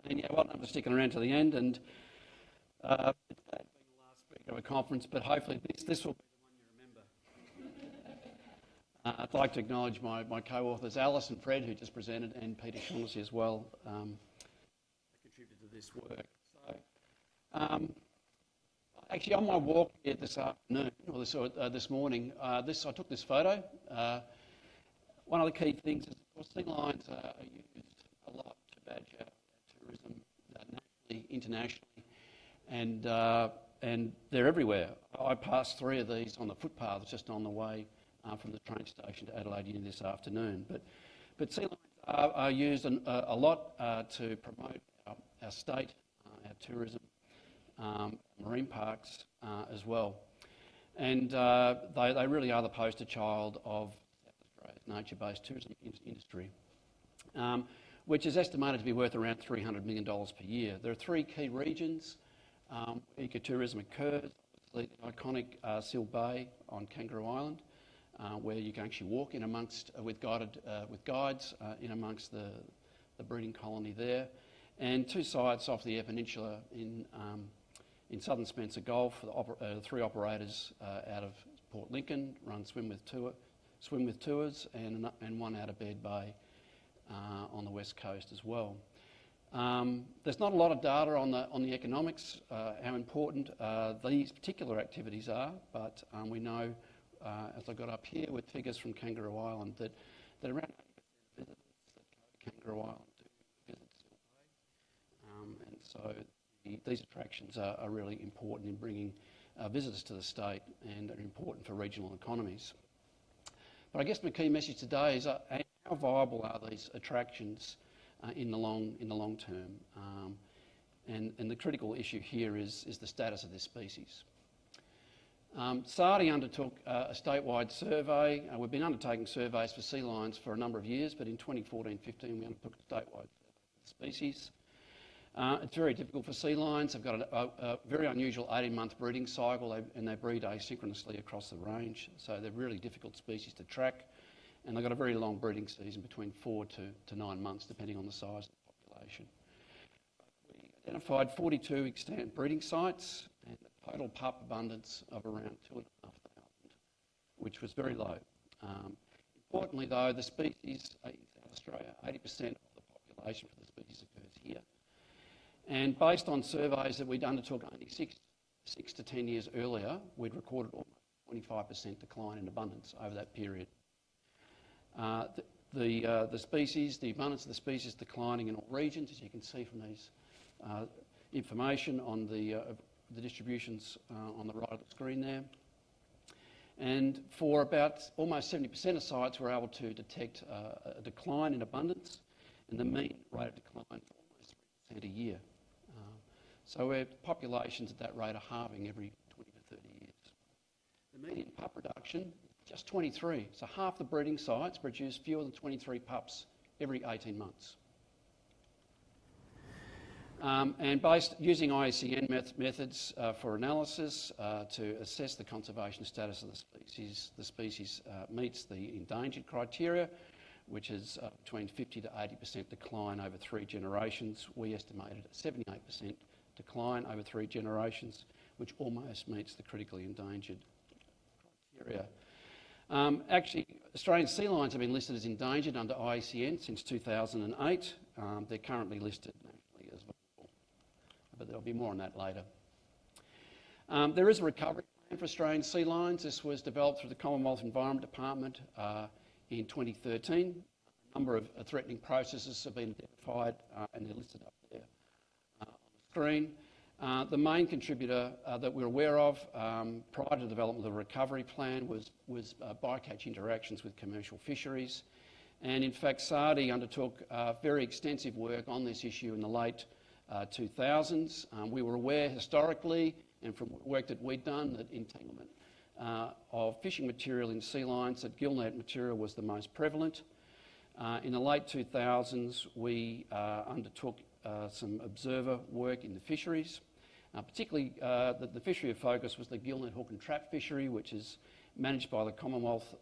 And yeah, well done for sticking around to the end. And it's sad being the last speaker of a conference, but hopefully this will be the one you remember. I'd like to acknowledge my co-authors, Alice and Fred, who just presented, and Peter Shaughnessy as well, contributed to this work. So, actually, on my walk here this afternoon, or this morning, I took this photo. One of the key things is, of course, sea lions are used a lot to badge our tourism nationally, internationally, and they're everywhere. I passed 3 of these on the footpath just on the way from the train station to Adelaide Uni this afternoon. But sea lions are used a lot to promote our state, our tourism, marine parks as well. And they really are the poster child of nature-based tourism industry, which is estimated to be worth around $300 million per year. There are 3 key regions ecotourism occurs. Obviously, the iconic Seal Bay on Kangaroo Island, where you can actually walk in amongst with guides in amongst the breeding colony there, and 2 sites off the Eyre Peninsula in southern Spencer Gulf. 3 operators out of Port Lincoln run swim with tours, and 1 out of Baird Bay on the west coast as well. There's not a lot of data on the economics, how important these particular activities are, but we know, as I got up here with figures from Kangaroo Island, that around 80% of visitors that go to Kangaroo Island do visit Seal Bay, and so these attractions are really important in bringing visitors to the state and are important for regional economies. But I guess my key message today is how viable are these attractions in the long term, and the critical issue here is the status of this species. SARDI undertook a statewide survey. We've been undertaking surveys for sea lions for a number of years, but in 2014-15 we undertook a statewide species. It's very difficult for sea lions. They've got a very unusual 18-month breeding cycle, and they breed asynchronously across the range, so they're really difficult species to track, and they've got a very long breeding season, between 4 to 9 months, depending on the size of the population. We identified 42 extant breeding sites and a total pup abundance of around 2,500, which was very low. Importantly, though, the species in South Australia, 80% of the population for the species occurs here. And based on surveys that we'd undertook only 6 to 10 years earlier, we'd recorded almost 25% decline in abundance over that period. The abundance of the species declining in all regions, as you can see from these information on the distributions on the right of the screen there. And for about almost 70% of sites, we're able to detect a decline in abundance, and the mean rate of decline is almost 3% a year. So our populations at that rate are halving every 20 to 30 years. The median pup reduction, just 23. So half the breeding sites produce fewer than 23 pups every 18 months. And using IUCN methods for analysis to assess the conservation status of the species meets the endangered criteria, which is between 50 to 80% decline over 3 generations. We estimated a 78% decline over 3 generations, which almost meets the critically endangered criteria. Actually, Australian sea lions have been listed as endangered under IUCN since 2008. They're currently listed nationally as vulnerable, but there'll be more on that later. There is a recovery plan for Australian sea lions. This was developed through the Commonwealth Environment Department in 2013. A number of threatening processes have been identified and they're listed up there on the screen. The main contributor that we're aware of prior to the development of the recovery plan was bycatch interactions with commercial fisheries. And in fact, SARDI undertook very extensive work on this issue in the late 2000s. We were aware historically, and from work that we'd done, that entanglement of fishing material in sea lions, that gillnet material was the most prevalent. In the late 2000s, we undertook some observer work in the fisheries. Particularly, the fishery of focus was the gillnet hook and trap fishery, which is managed by the Commonwealth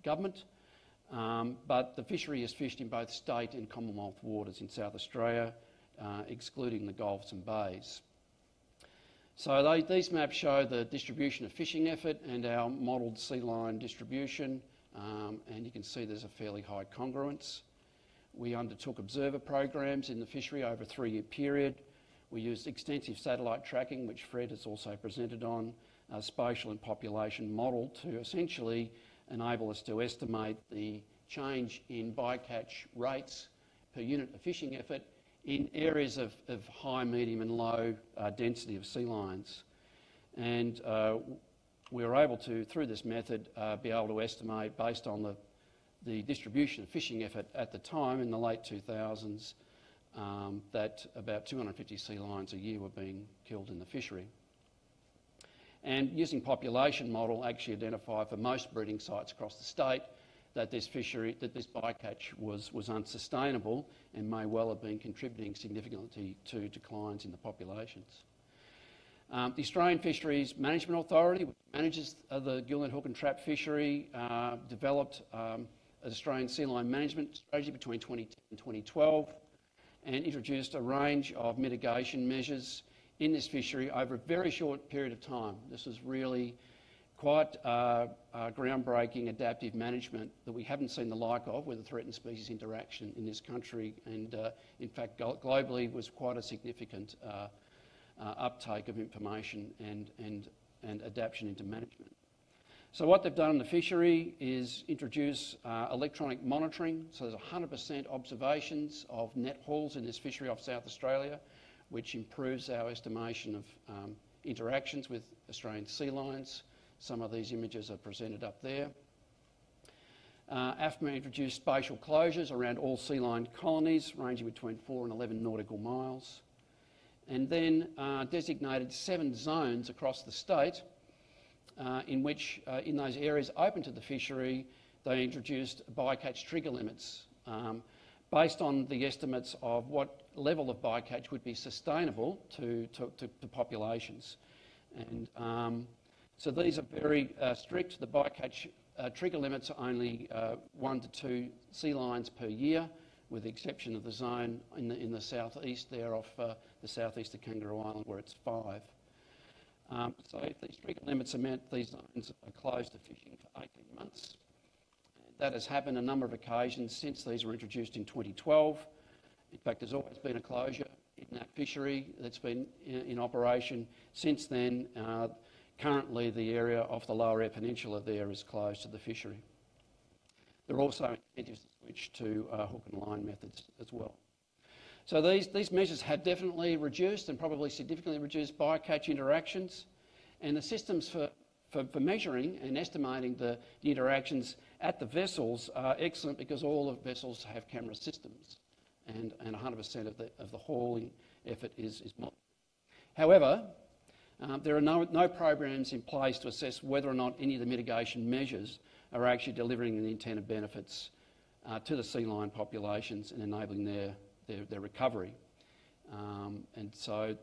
Government. But the fishery is fished in both state and Commonwealth waters in South Australia, excluding the gulfs and bays. So these maps show the distribution of fishing effort and our modelled sea line distribution, and you can see there's a fairly high congruence. We undertook observer programs in the fishery over a 3-year period. We used extensive satellite tracking, which Fred has also presented on, a spatial and population model to essentially enable us to estimate the change in bycatch rates per unit of fishing effort in areas of high, medium and low density of sea lions. And we were able to, through this method, be able to estimate, based on the distribution of fishing effort at the time in the late 2000s, that about 250 sea lions a year were being killed in the fishery. And using population model actually identified for most breeding sites across the state that this bycatch was unsustainable and may well have been contributing significantly to declines in the populations. The Australian Fisheries Management Authority, which manages the gillnet hook and trap fishery, developed an Australian sea line management strategy between 2010 and 2012 and introduced a range of mitigation measures in this fishery over a very short period of time. This was really quite groundbreaking adaptive management that we haven't seen the like of with a threatened species interaction in this country, and in fact globally was quite a significant uptake of information and adaptation into management. So what they've done in the fishery is introduce electronic monitoring. So there's 100% observations of net hauls in this fishery off South Australia, which improves our estimation of interactions with Australian sea lions. Some of these images are presented up there. AFMA introduced spatial closures around all sea lion colonies, ranging between 4 and 11 nautical miles, and then designated 7 zones across the state in which, in those areas open to the fishery, they introduced bycatch trigger limits based on the estimates of what level of bycatch would be sustainable to populations. And so these are very strict. The bycatch trigger limits are only 1 to 2 sea lions per year, with the exception of the zone in the southeast there off the southeast of Kangaroo Island, where it's 5. So if these trigger limits are met, these zones are closed to fishing for 18 months. And that has happened a number of occasions since these were introduced in 2012. In fact, there's always been a closure in that fishery that's been in operation since then. Currently, the area off the Lower Eyre Peninsula there is closed to the fishery. There are also incentives to switch to hook and line methods as well. So these measures have definitely reduced and probably significantly reduced bycatch interactions, and the systems for measuring and estimating the interactions at the vessels are excellent because all the vessels have camera systems, and 100% of the hauling effort is monitored. However, there are no programs in place to assess whether or not any of the mitigation measures are actually delivering the intended benefits to the sea lion populations and enabling their recovery. And so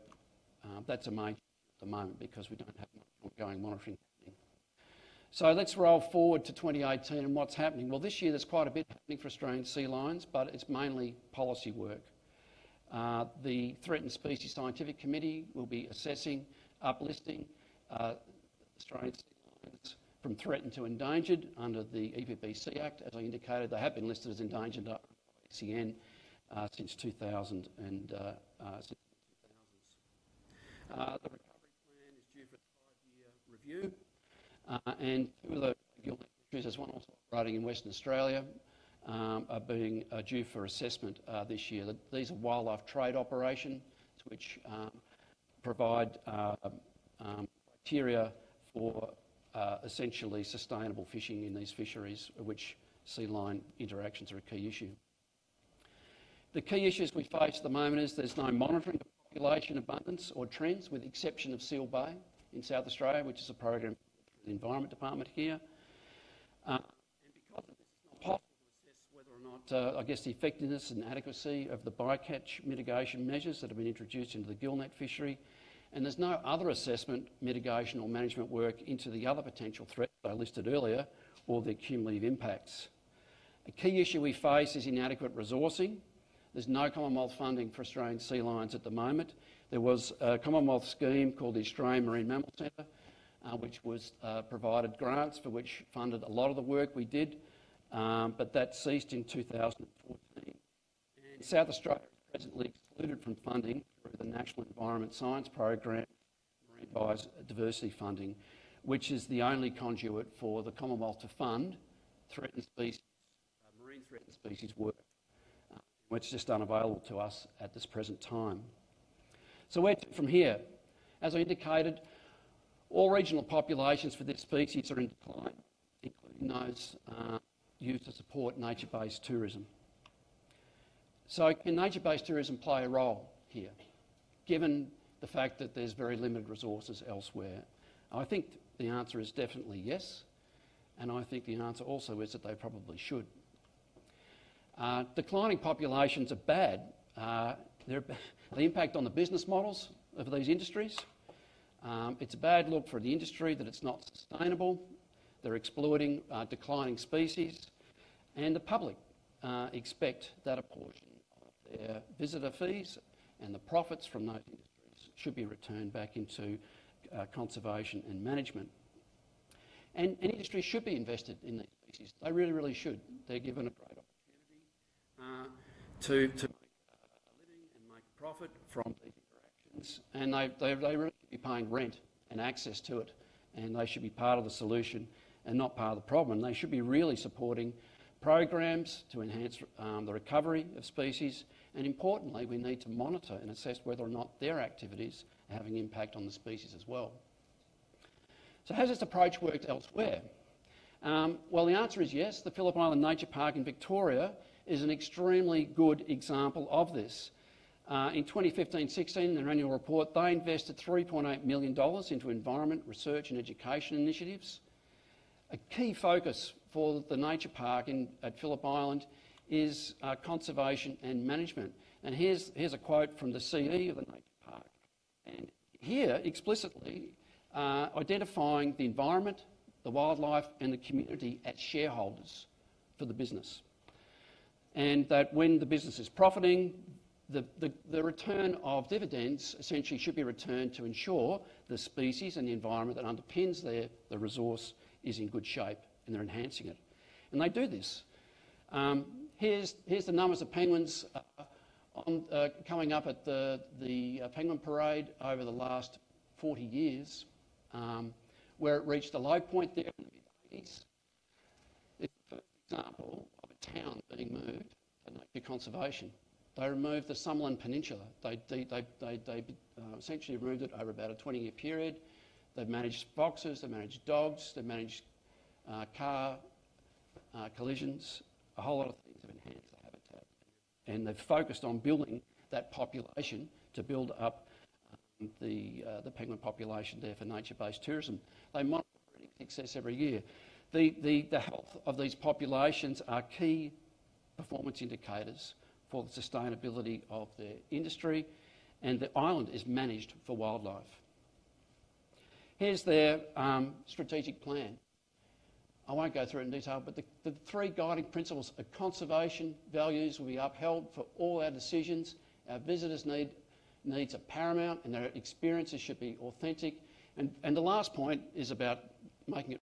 that's a major issue at the moment because we don't have ongoing monitoring happening. So let's roll forward to 2018 and what's happening. Well, this year there's quite a bit happening for Australian sea lions, but it's mainly policy work. The Threatened Species Scientific Committee will be assessing uplisting Australian sea lions from threatened to endangered under the EPBC Act. As I indicated, they have been listed as endangered under ICN since 2000 and since the 2000s. The recovery plan is due for a 5-year review, and 2 of the gillnet fisheries, there's one also operating in Western Australia, are being due for assessment this year. These are wildlife trade operations which provide criteria for essentially sustainable fishing in these fisheries, which sea lion interactions are a key issue. The key issues we face at the moment is there's no monitoring of population abundance or trends, with the exception of Seal Bay in South Australia, which is a program for the Environment Department here. And because of this, it's not possible to assess whether or not, I guess, the effectiveness and adequacy of the bycatch mitigation measures that have been introduced into the gillnet fishery. And there's no other assessment, mitigation or management work into the other potential threats I listed earlier or their cumulative impacts. A key issue we face is inadequate resourcing. There's no Commonwealth funding for Australian sea lions at the moment. There was a Commonwealth scheme called the Australian Marine Mammal Centre, which was provided grants for which funded a lot of the work we did, but that ceased in 2014. And South Australia is presently excluded from funding through the National Environment Science Program, Marine Biodiversity Funding, which is the only conduit for the Commonwealth to fund threatened species, marine threatened species work, which is just unavailable to us at this present time. So where to from here? As I indicated, all regional populations for this species are in decline, including those used to support nature-based tourism. So can nature-based tourism play a role here, given the fact that there's very limited resources elsewhere? I think the answer is definitely yes, and I think the answer also is that they probably should. Declining populations are bad. The impact on the business models of these industries. It's a bad look for the industry that it's not sustainable. They're exploiting declining species, and the public expect that a portion of their visitor fees and the profits from those industries should be returned back into conservation and management. And industry should be invested in these species. They really, really should. They're given a great opportunity to make a living and make a profit from these interactions, and they really should be paying rent and access to it, and they should be part of the solution and not part of the problem. They should be really supporting programs to enhance the recovery of species, and importantly, we need to monitor and assess whether or not their activities are having impact on the species as well. So has this approach worked elsewhere? Well, the answer is yes. The Phillip Island Nature Park in Victoria is an extremely good example of this. In 2015-16, in their annual report, they invested $3.8 million into environment, research and education initiatives. A key focus for the nature park at Phillip Island is conservation and management. And here's a quote from the CE of the nature park. And here, explicitly, identifying the environment, the wildlife and the community as shareholders for the business. And that when the business is profiting, the return of dividends essentially should be returned to ensure the species and the environment that underpins the resource is in good shape and they're enhancing it. And they do this. Here's the numbers of penguins coming up at the penguin parade over the last 40 years, where it reached a low point there in the mid-80s. It's the first example of a town being moved to nature conservation. They removed the Summerland Peninsula. They essentially removed it over about a 20-year period. They've managed foxes, they've managed dogs, they've managed car collisions. A whole lot of things have enhanced the habitat. And they've focused on building that population to build up the penguin population there for nature-based tourism. They monitor breeding success every year. The health of these populations are key performance indicators for the sustainability of their industry, and the island is managed for wildlife. Here's their strategic plan. I won't go through it in detail, but the three guiding principles of conservation values will be upheld for all our decisions. Our visitors' needs are paramount and their experiences should be authentic. And the last point is about making it